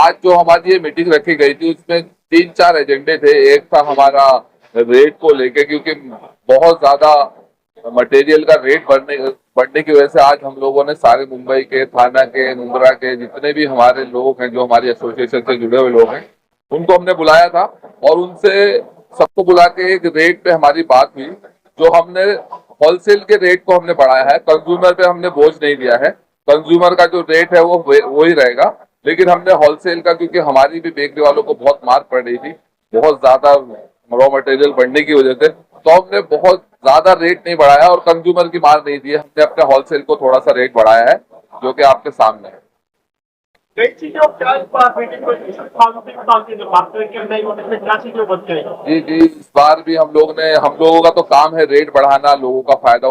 आज जो हमारी ये मीटिंग रखी गई थी उसमें 3-4 एजेंडे थे। एक था हमारा रेट को लेके, क्योंकि बहुत ज्यादा मटेरियल का रेट बढ़ने की वजह से आज हम लोगों ने सारे मुंबई के, थाना के, मुंब्रा के जितने भी हमारे लोग हैं, जो हमारी एसोसिएशन से जुड़े हुए लोग हैं, उनको हमने बुलाया था और उनसे सबको बुला के एक रेट पे हमारी बात हुई। जो हमने होलसेल के रेट को हमने बढ़ाया है, कंज्यूमर पे हमने बोझ नहीं दिया है। कंज्यूमर का जो रेट है वो ही रहेगा, लेकिन हमने होलसेल का, क्योंकि हमारी भी बेकरी वालों को बहुत मार पड़ रही थी बहुत ज्यादा रॉ मटेरियल बढ़ने की वजह से, तो हमने बहुत ज्यादा रेट नहीं बढ़ाया और कंज्यूमर की मार नहीं दी है। हमने अपने होलसेल को थोड़ा सा रेट बढ़ाया है, जो कि आपके सामने है। जी जी, इस बार भी हम लोगों का तो काम है रेट बढ़ाना, लोगों का फायदा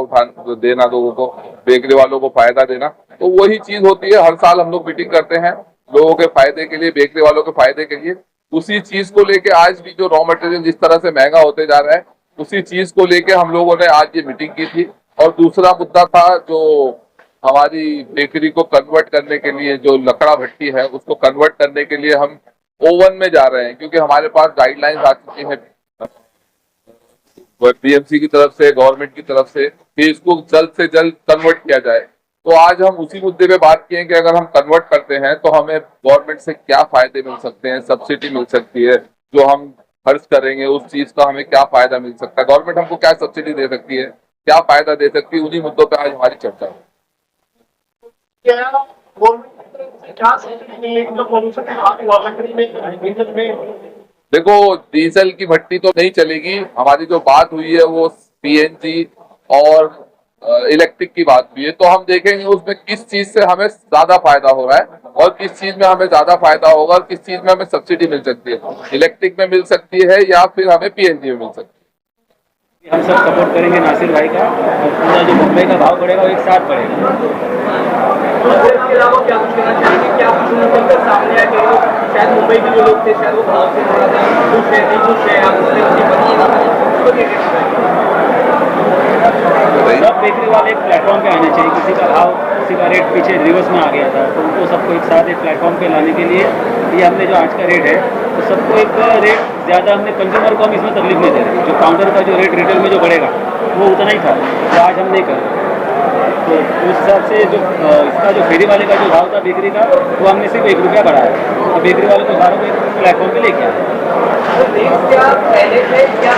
देना, लोगों को, बेकरी वालों को फायदा देना। तो वही चीज होती है, हर साल हम लोग मीटिंग करते हैं लोगों के फायदे के लिए, बेकरी वालों के फायदे के लिए। उसी चीज को लेके आज भी जो रॉ मटेरियल जिस तरह से महंगा होते जा रहा है, उसी चीज को लेके हम लोगों ने आज ये मीटिंग की थी। और दूसरा मुद्दा था जो हमारी बेकरी को कन्वर्ट करने के लिए, जो लकड़ा भट्टी है उसको कन्वर्ट करने के लिए हम ओवन में जा रहे हैं, क्योंकि हमारे पास गाइडलाइंस आ चुकी है बीएमसी की तरफ से, गवर्नमेंट की तरफ से, कि इसको जल्द से जल्द कन्वर्ट किया जाए। तो आज हम उसी मुद्दे पे बात किए कि अगर हम कन्वर्ट करते हैं तो हमें गवर्नमेंट से क्या फायदे मिल सकते हैं, सब्सिडी मिल सकती है, जो हम खर्च करेंगे उस चीज का हमें क्या फायदा मिल सकता है, गवर्नमेंट हमको क्या सब्सिडी दे सकती है, क्या फायदा दे सकती है, उन्हीं मुद्दों पे आज हमारी चर्चा है। देखो, डीजल की भट्टी तो नहीं चलेगी। हमारी जो बात हुई है वो पीएनजी और इलेक्ट्रिक की बात हुई है, तो हम देखेंगे उसमें किस चीज से हमें ज्यादा फायदा हो रहा है और किस चीज में हमें ज्यादा फायदा होगा और किस चीज में हमें सब्सिडी मिल सकती है, इलेक्ट्रिक में मिल सकती है या फिर हमें पीएनजी में मिल सकती है। हम सब सपोर्ट करेंगे नासिर भाई का, और पूरा जो मुंबई का भाव बढ़ेगा वो एक साथ बढ़ेगा। इसके अलावा क्या कुछ कहना चाहेंगे, क्या कुछ निकलकर सामने आए कि शायद मुंबई के जो लोग थे शायद वो भाव से थोड़ा सा खुश है, नहीं खुश है, आप सब बेकरी वाले एक प्लेटफॉर्म पे आने चाहिए। किसी का भाव, किसी का रेट पीछे रिवर्स में आ गया था, तो उनको सबको एक साथ एक प्लेटफॉर्म पे लाने के लिए ये हमने जो आज का रेट है, तो सबको एक रेट ज़्यादा हमने कंज्यूमर को हम इसमें तकलीफ नहीं दे रहे। जो काउंटर का जो रेट रिटेल में जो बढ़ेगा वो उतना ही था, तो आज हम नहीं कर रहे। तो उस हिसाब से जो इसका जो फेरी वाले का जो भाव था बेकरी का, वो हमने सिर्फ ₹1 बढ़ाया, तो बेकरी वाले को सारों को एक प्लेटफॉर्म पे लेके आए। पहले थे क्या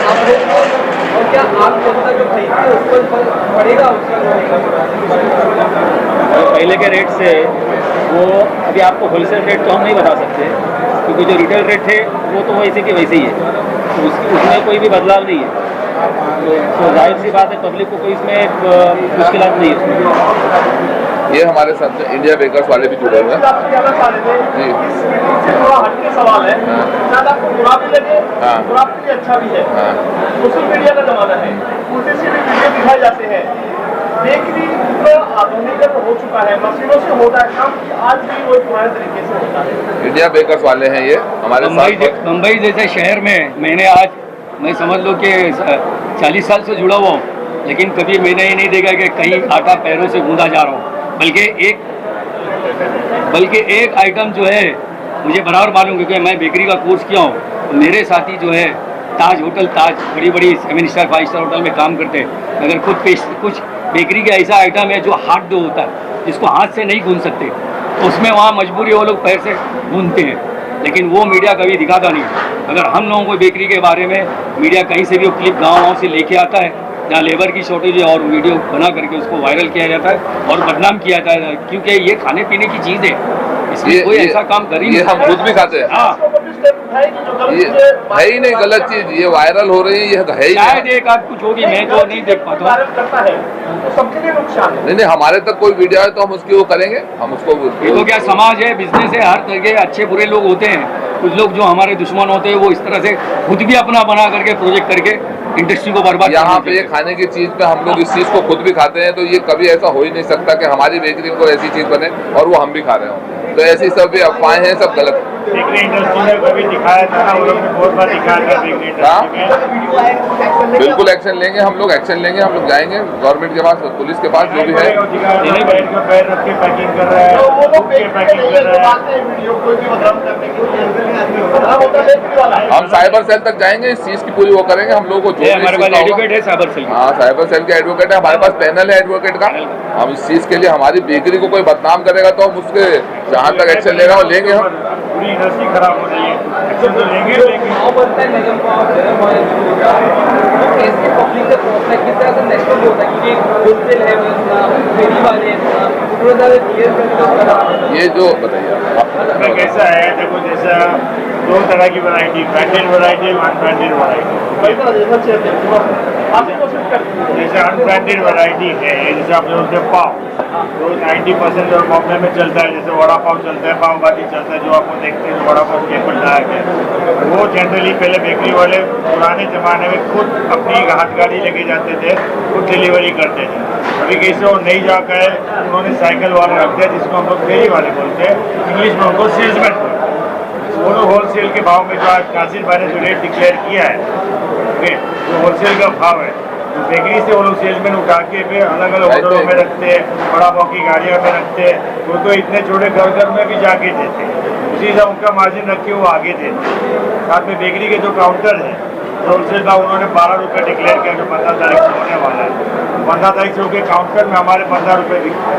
और क्या आम जनता जो खरीदती है उस पर पड़ेगा पहले के रेट से वो अभी आपको होलसेल रेट तो हम नहीं बता सकते, क्योंकि जो रिटेल रेट थे वो तो वैसे के वैसे ही है, तो उसमें कोई भी बदलाव नहीं है। तो जाहिर सी बात है, पब्लिक को कोई इसमें मुश्किलात नहीं है उसमें। ये हमारे साथ इंडिया बेकर्स वाले भी जुड़े हुए हैं जी। थोड़ा हटके सवाल है, शायद आपको बुरा भी लगे, बुरा आपके लिए अच्छा भी है। सोशल मीडिया का जमाना है, उल्टे से भी वीडियो दिखाए जाते हैं। बेकरी आधुनिकरण हो चुका है, मशीनों से होता है काम, आज भी वो पुराने तरीके से होता है। इंडिया बेकर्स वाले हैं ये हमारे साथ। मुंबई जैसे शहर में मैं समझ लो कि 40 साल से जुड़ा हुआ हूँ, लेकिन कभी मैंने ये नहीं देखा कि कहीं आटा पैरों से गूंदा जा रहा हूँ। बल्कि एक आइटम जो है मुझे बराबर मालूम, क्योंकि मैं बेकरी का कोर्स किया हूँ, तो मेरे साथी जो है ताज बड़ी 7 स्टार 5 स्टार होटल में काम करते हैं, अगर कुछ बेकरी का ऐसा आइटम है जो हाथ दो होता है, जिसको हाथ से नहीं गूंद सकते, तो उसमें वहाँ मजबूरी वो लोग पैर से गूंदते हैं, लेकिन वो मीडिया कभी दिखाता नहीं। अगर हम लोगों को बेकरी के बारे में मीडिया कहीं से भी वो क्लिप गाँव से लेके आता है जहाँ लेबर की शॉर्टेज है, और वीडियो बना करके उसको वायरल किया जाता है और बदनाम किया जाता है, क्योंकि ये खाने पीने की चीज़ है, इसमें कोई ऐसा काम कर ही नहीं। हम खुद भी खाते हैं। ये है ही नहीं गलत चीज, ये वायरल हो रही है, ये है ही शायद एक आध कुछ होगी, मैं तो नहीं देख पाता हूँ। सबके लिए नुकसान नहीं, हमारे तक कोई वीडियो है तो हम उसकी वो करेंगे, हम उसको। ये तो क्या समाज है, बिजनेस है, हर तरह के अच्छे बुरे लोग होते हैं। कुछ लोग जो हमारे दुश्मन होते हैं वो इस तरह से खुद भी अपना बना करके प्रोजेक्ट करके इंडस्ट्री को बर्बाद। यहाँ पे ये खाने की चीज पे हम लोग इस चीज को खुद भी खाते हैं, तो ये कभी ऐसा हो ही नहीं सकता कि हमारी बेकरी में कोई ऐसी चीज बने और वो हम भी खा रहे हो। तो ऐसी सब भी अफवाहें हैं, सब गलत। बेकरी इंडस्ट्री में कभी दिखाया था ना, वो लोग ने बहुत बार दिखाया था बेकरी इंडस्ट्री में। बिल्कुल एक्शन लेंगे, हम लोग एक्शन लेंगे, हम लोग जाएंगे गवर्नमेंट के पास, पुलिस के पास, जो भी है। बैठ का पैर रख के पैकिंग कर रहा है, तो वो लोग पैकिंग कर रहा है। वीडियो कोई भी बदनाम करने की बदनाम होता बेकरी वाला है। हम साइबर सेल तक जाएंगे, इस चीज की पूरी वो करेंगे, हम लोगों को जो भी हमारे इस पास चीज का होगा- एडवोकेट है साइबर सेल। हाँ, साइबर सेल के एडवोकेट है, हमारे पास पैनल है एडवोकेट का। हम इस चीज के लिए, हमारी बेकरी को कोई बदनाम करेगा तो हम उसके जहाँ तक एक्शन लेगा वो लेंगे हम। पूरी इंडस्ट्री खराब हो रही है, एक्शन तो लेंगे लेंगे। बनता है निगम का और जनरल मॉडल कैसे पब्लिक तक पहुंचना है, किस तरह से नेशनल होता है, क्योंकि होलसेल है फेरी वाले थोड़ा ज़्यादा क्लियर करना। ये जो बताइए आप। कैसा है, देखो जैसा दो तरह की variety, branded variety, unbranded variety. जैसे अनब्रांडेड वैरायटी है, जैसे आप लोग से पाव, तो 90% और बॉम्बे में चलता है, जैसे वड़ा पाव चलता है, पाव भाजी चलता है, जो आपको देखते हैं वड़ा पाव स्टेपल डायट है। वो जनरली पहले बेकरी वाले पुराने ज़माने में खुद अपनी हाथ गाड़ी लेके जाते थे, खुद डिलीवरी करते थे। अभी कैसे वो नहीं जाकर उन्होंने साइकिल वाला रख दिया, जिसको हम लोग फेरी वाले बोलते हैं, इंग्लिश में उनको सेल्समैन बोलते हैं। वो लोग होलसेल के भाव में जो आज कासिर भाई ने जो रेट डिक्लेयर किया है, जो होलसेल का भाव है, तो बेकरी से वो लोग सेल्समैन उठा के फिर अलग अलग होटलों में रखते हैं, बड़ा पाव की गाड़ियों में रखते हैं। वो तो इतने छोटे घर घर में भी जाके देते हैं, उसी से उनका मार्जिन रख के वो आगे देते हैं। साथ में बेकरी के जो काउंटर है, होलसेल का उन्होंने 12 रुपये डिक्लेयर किया, जो 15 तारीख से होने वाला है। 15 तारीख से होकर काउंटर में हमारे 15 रुपये बिकते हैं।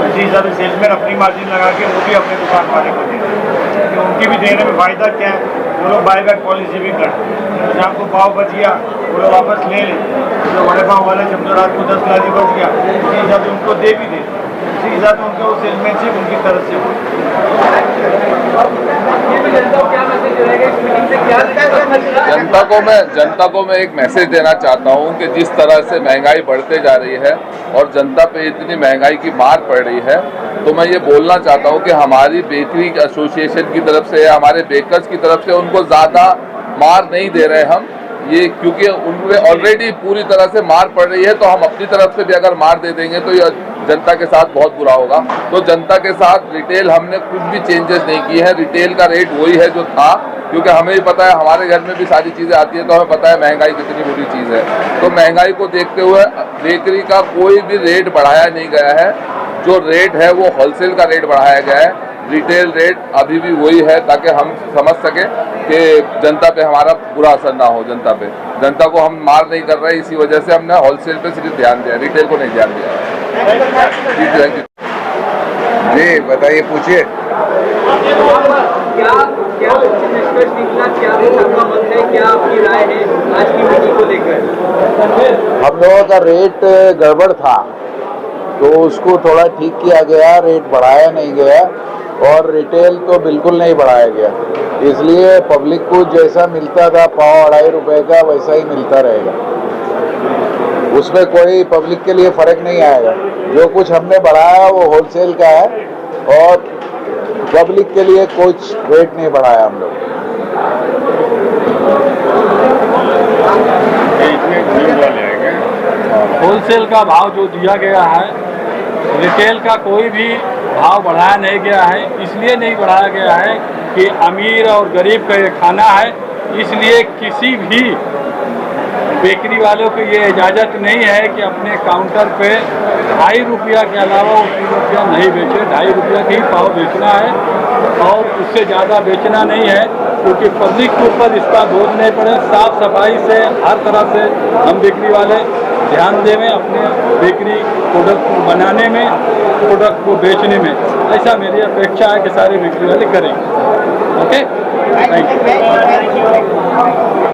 उसी हिसाब से सेल्समैन अपनी मार्जिन लगा के वो भी अपने दुकान वाले को देते हैं, तो उनकी भी देने में फ़ायदा क्या है, वो लोग बाय बैक पॉलिसी भी करते हैं। जैसे आपको पाव बच गया, वो लोग वापस ले लें, जो बड़े पाव वाले जब जो रात को 10 लाख बच गया, उसी हिसाब से उनको दे भी देते हैं। उसी हिसाब से उनका वो सेल्समैनशिप उनकी तरफ से हो। जनता को क्या मैसेज रहेगा इस मीटिंग से, क्या जनता को मैं एक मैसेज देना चाहता हूं कि जिस तरह से महंगाई बढ़ते जा रही है और जनता पे इतनी महंगाई की मार पड़ रही है, तो मैं ये बोलना चाहता हूं कि हमारी बेकरी एसोसिएशन की तरफ से, हमारे बेकर्स की तरफ से उनको ज़्यादा मार नहीं दे रहे हम, ये क्योंकि उनमें ऑलरेडी पूरी तरह से मार पड़ रही है, तो हम अपनी तरफ से भी अगर मार दे देंगे तो ये जनता के साथ बहुत बुरा होगा। तो जनता के साथ रिटेल हमने कुछ भी चेंजेस नहीं किए हैं, रिटेल का रेट वही है जो था, क्योंकि हमें भी पता है, हमारे घर में भी सारी चीज़ें आती है, तो हमें पता है महंगाई कितनी बुरी चीज़ है। तो महंगाई को देखते हुए बेकरी का कोई भी रेट बढ़ाया नहीं गया है, जो रेट है वो होलसेल का रेट बढ़ाया गया है, रिटेल रेट अभी भी वही है, ताकि हम समझ सकें कि जनता पे हमारा बुरा असर ना हो। जनता को हम मार नहीं कर रहे, इसी वजह से हमने होलसेल पे सिर्फ ध्यान दिया, रिटेल को नहीं ध्यान दिया। जी थैंक यू। जी बताइए, पूछिए। क्या क्या निष्कर्ष निकला, क्या आपका मत है, क्या आपकी राय है आज की मीटिंग को लेकर? हम लोगों का रेट गड़बड़ था, तो उसको थोड़ा ठीक किया गया, रेट बढ़ाया नहीं गया, और रिटेल तो बिल्कुल नहीं बढ़ाया गया। इसलिए पब्लिक को जैसा मिलता था पाव 2.5 रुपए का, वैसा ही मिलता रहेगा, उसमें कोई पब्लिक के लिए फ़र्क नहीं आएगा। जो कुछ हमने बढ़ाया वो होलसेल का है, और पब्लिक के लिए कुछ रेट नहीं बढ़ाया हम लोग। होलसेल का भाव जो दिया गया है, रिटेल का कोई भी भाव बढ़ाया नहीं गया है। इसलिए नहीं बढ़ाया गया है कि अमीर और गरीब का ये खाना है, इसलिए किसी भी बेकरी वालों को ये इजाज़त नहीं है कि अपने काउंटर पे 2.5 रुपया के अलावा वो 3 रुपया नहीं बेचे। 2.5 रुपया के ही पाव बेचना है, और उससे ज़्यादा बेचना नहीं है, क्योंकि पब्लिक के ऊपर इसका बोझ नहीं पड़े। साफ़ सफाई से हर तरह से हम बेकरी वाले ध्यान दें अपने बेकरी प्रोडक्ट को बनाने में, प्रोडक्ट को बेचने में। ऐसा मेरी अपेक्षा है कि सारे बेकरी वाले करें। Okay, thank you.